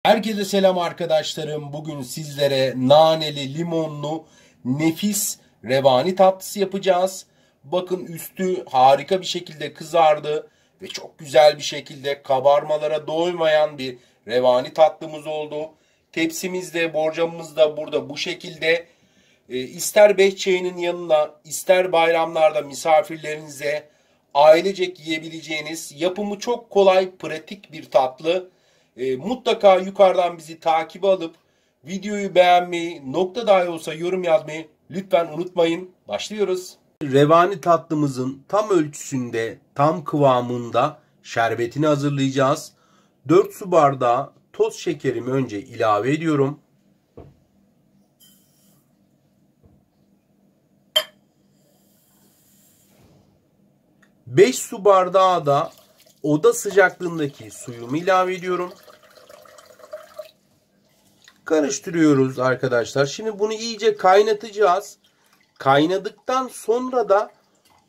Herkese selam arkadaşlarım. Bugün sizlere naneli, limonlu, nefis revani tatlısı yapacağız. Bakın üstü harika bir şekilde kızardı ve çok güzel bir şekilde kabarmalara doymayan bir revani tatlımız oldu. Tepsimiz de borcamımız da burada bu şekilde. İster beş çayının yanına, ister bayramlarda misafirlerinize ailecek yiyebileceğiniz yapımı çok kolay, pratik bir tatlı. Mutlaka yukarıdan bizi takip alıp videoyu beğenmeyi, nokta dahi olsa yorum yazmayı lütfen unutmayın. Başlıyoruz. Revani tatlımızın tam ölçüsünde, tam kıvamında şerbetini hazırlayacağız. 4 su bardağı toz şekerimi önce ilave ediyorum. Beş su bardağı da oda sıcaklığındaki suyumu ilave ediyorum. Karıştırıyoruz arkadaşlar. Şimdi bunu iyice kaynatacağız. Kaynadıktan sonra da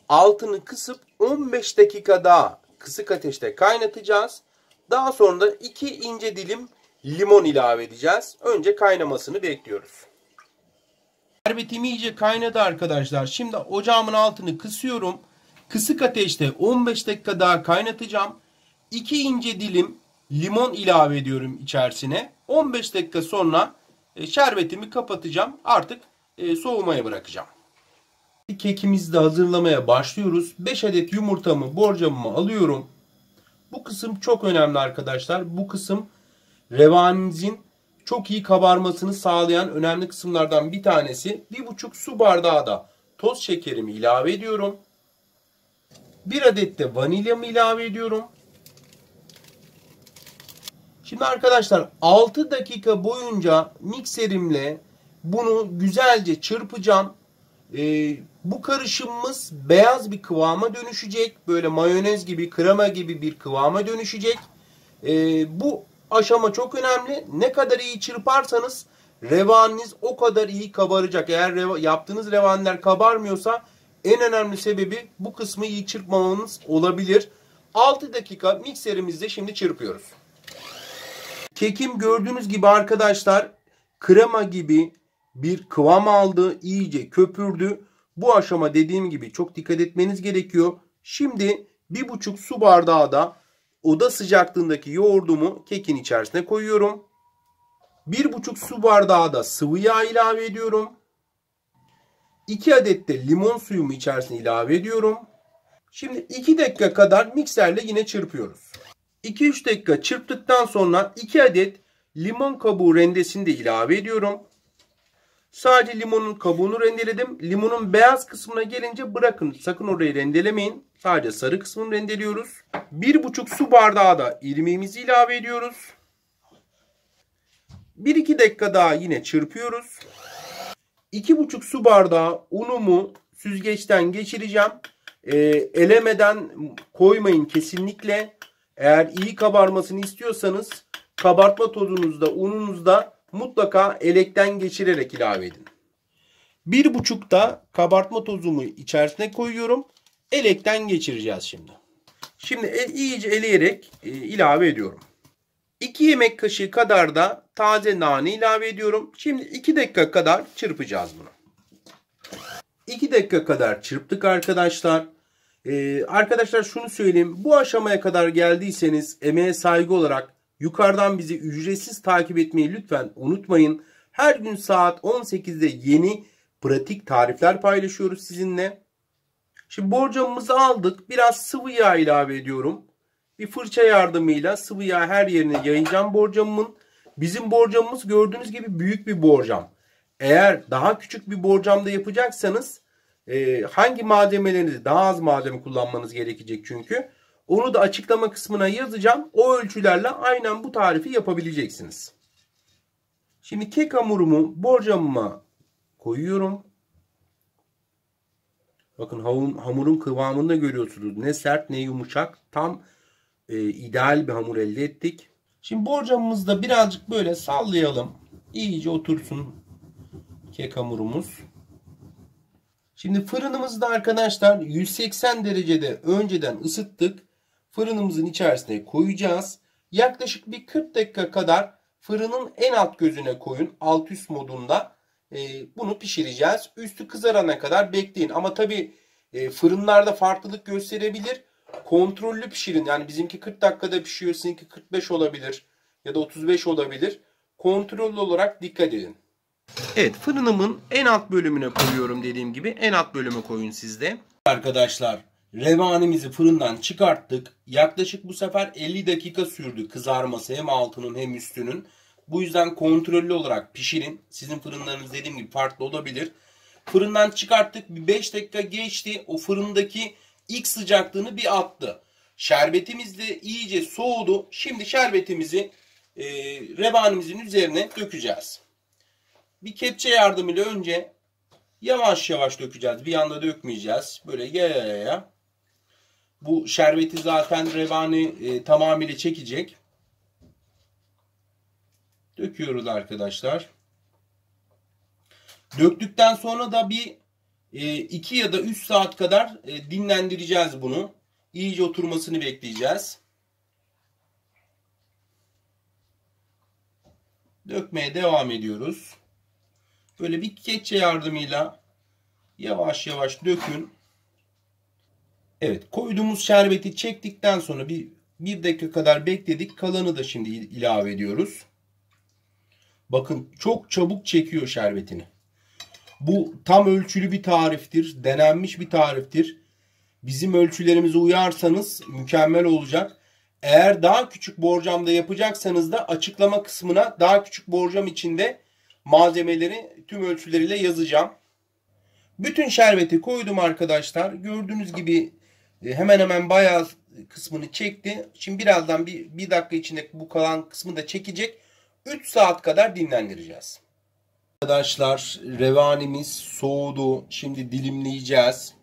altını kısıp 15 dakika daha kısık ateşte kaynatacağız. Daha sonra da 2 ince dilim limon ilave edeceğiz. Önce kaynamasını bekliyoruz. Şerbetim iyice kaynadı arkadaşlar. Şimdi ocağımın altını kısıyorum. Kısık ateşte 15 dakika daha kaynatacağım. 2 ince dilim limon ilave ediyorum içerisine. 15 dakika sonra şerbetimi kapatacağım. Artık soğumaya bırakacağım. Kekimizi de hazırlamaya başlıyoruz. 5 adet yumurtamı borcamıma alıyorum. Bu kısım çok önemli arkadaşlar. Bu kısım revaninizin çok iyi kabarmasını sağlayan önemli kısımlardan bir tanesi. 1,5 su bardağı da toz şekerimi ilave ediyorum. 1 adet de vanilyamı ilave ediyorum. Şimdi arkadaşlar 6 dakika boyunca mikserimle bunu güzelce çırpacağım. Bu karışımımız beyaz bir kıvama dönüşecek. Böyle mayonez gibi, krema gibi bir kıvama dönüşecek. Bu aşama çok önemli. Ne kadar iyi çırparsanız revaniniz o kadar iyi kabaracak. Eğer yaptığınız revaniler kabarmıyorsa en önemli sebebi bu kısmı iyi çırpmamanız olabilir. 6 dakika mikserimizde şimdi çırpıyoruz. Kekim gördüğünüz gibi arkadaşlar krema gibi bir kıvam aldı. İyice köpürdü. Bu aşama dediğim gibi çok dikkat etmeniz gerekiyor. Şimdi 1,5 su bardağı da oda sıcaklığındaki yoğurdumu kekin içerisine koyuyorum. 1,5 su bardağı da sıvı yağ ilave ediyorum. 2 adet de limon suyumu içerisine ilave ediyorum. Şimdi 2 dakika kadar mikserle yine çırpıyoruz. 2-3 dakika çırptıktan sonra 2 adet limon kabuğu rendesini de ilave ediyorum. Sadece limonun kabuğunu rendeledim. Limonun beyaz kısmına gelince bırakın. Sakın orayı rendelemeyin. Sadece sarı kısmını rendeliyoruz. 1,5 su bardağı da irmiğimizi ilave ediyoruz. 1-2 dakika daha yine çırpıyoruz. 2,5 su bardağı unumu süzgeçten geçireceğim. Elemeden koymayın kesinlikle. Eğer iyi kabarmasını istiyorsanız kabartma tozunuzda, ununuzda mutlaka elekten geçirerek ilave edin. 1,5 da kabartma tozumu içerisine koyuyorum. Elekten geçireceğiz şimdi. Şimdi iyice eleyerek ilave ediyorum. 2 yemek kaşığı kadar da taze nane ilave ediyorum. Şimdi 2 dakika kadar çırpacağız bunu. 2 dakika kadar çırptık arkadaşlar. Arkadaşlar şunu söyleyeyim. Bu aşamaya kadar geldiyseniz emeğe saygı olarak yukarıdan bizi ücretsiz takip etmeyi lütfen unutmayın. Her gün saat 18'de yeni pratik tarifler paylaşıyoruz sizinle. Şimdi borcamımızı aldık. Biraz sıvı yağ ilave ediyorum. Bir fırça yardımıyla sıvı yağ her yerine yayacağım borcamımın. Bizim borcamımız gördüğünüz gibi büyük bir borcam. Eğer daha küçük bir borcamda yapacaksanız hangi malzemelerinizi daha az malzeme kullanmanız gerekecek çünkü. Onu da açıklama kısmına yazacağım. O ölçülerle aynen bu tarifi yapabileceksiniz. Şimdi kek hamurumu borcamıma koyuyorum. Bakın hamurun kıvamını da görüyorsunuz. Ne sert ne yumuşak. Tam ideal bir hamur elde ettik. Şimdi borcamımızı da birazcık böyle sallayalım. İyice otursun kek hamurumuz. Şimdi fırınımızda arkadaşlar 180 derecede önceden ısıttık. Fırınımızın içerisine koyacağız. Yaklaşık bir 40 dakika kadar fırının en alt gözüne koyun. Alt üst modunda bunu pişireceğiz. Üstü kızarana kadar bekleyin. Ama tabi fırınlarda farklılık gösterebilir. Kontrollü pişirin. Yani bizimki 40 dakikada pişiyor. Sizinki 45 olabilir. Ya da 35 olabilir. Kontrollü olarak dikkat edin. Evet, fırınımın en alt bölümüne koyuyorum dediğim gibi. En alt bölüme koyun siz de. Arkadaşlar, revanimizi fırından çıkarttık. Yaklaşık bu sefer 50 dakika sürdü kızarması, hem altının hem üstünün. Bu yüzden kontrollü olarak pişirin. Sizin fırınlarınız dediğim gibi farklı olabilir. Fırından çıkarttık. Bir 5 dakika geçti. O fırındaki ilk sıcaklığını bir attı. Şerbetimiz de iyice soğudu. Şimdi şerbetimizi revanimizin üzerine dökeceğiz. Bir kepçe yardımıyla önce yavaş yavaş dökeceğiz. Bir anda dökmeyeceğiz. Böyle yaya. Bu şerbeti zaten revani tamamıyla çekecek. Döküyoruz arkadaşlar. Döktükten sonra da bir 2 ya da 3 saat kadar dinlendireceğiz bunu. İyice oturmasını bekleyeceğiz. Dökmeye devam ediyoruz. Böyle bir kepçe yardımıyla yavaş yavaş dökün. Evet, koyduğumuz şerbeti çektikten sonra bir dakika kadar bekledik. Kalanı da şimdi ilave ediyoruz. Bakın çok çabuk çekiyor şerbetini. Bu tam ölçülü bir tariftir. Denenmiş bir tariftir. Bizim ölçülerimize uyarsanız mükemmel olacak. Eğer daha küçük borcamda yapacaksanız da açıklama kısmına daha küçük borcam içinde malzemeleri tüm ölçüleriyle yazacağım. Bütün şerbeti koydum arkadaşlar. Gördüğünüz gibi hemen hemen bayağı kısmını çekti. Şimdi birazdan bir dakika içinde bu kalan kısmı da çekecek. 3 saat kadar dinlendireceğiz. Arkadaşlar, revanimiz soğudu. Şimdi dilimleyeceğiz.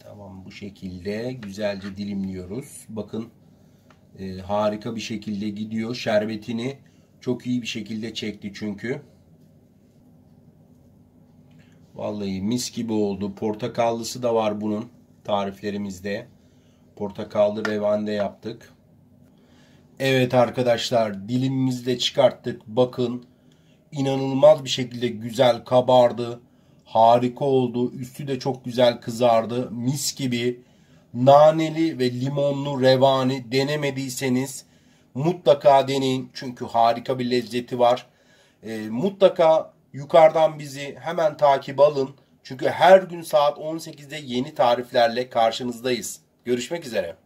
Tamam, bu şekilde güzelce dilimliyoruz. Bakın harika bir şekilde gidiyor. Şerbetini çok iyi bir şekilde çekti çünkü. Vallahi mis gibi oldu. Portakallısı da var bunun tariflerimizde. Portakallı revande yaptık. Evet arkadaşlar, dilimimizi de çıkarttık. Bakın inanılmaz bir şekilde güzel kabardı. Harika oldu. Üstü de çok güzel kızardı. Mis gibi naneli ve limonlu revani denemediyseniz mutlaka deneyin. Çünkü harika bir lezzeti var. Mutlaka yukarıdan bizi hemen takip alın. Çünkü her gün saat 18'de yeni tariflerle karşınızdayız. Görüşmek üzere.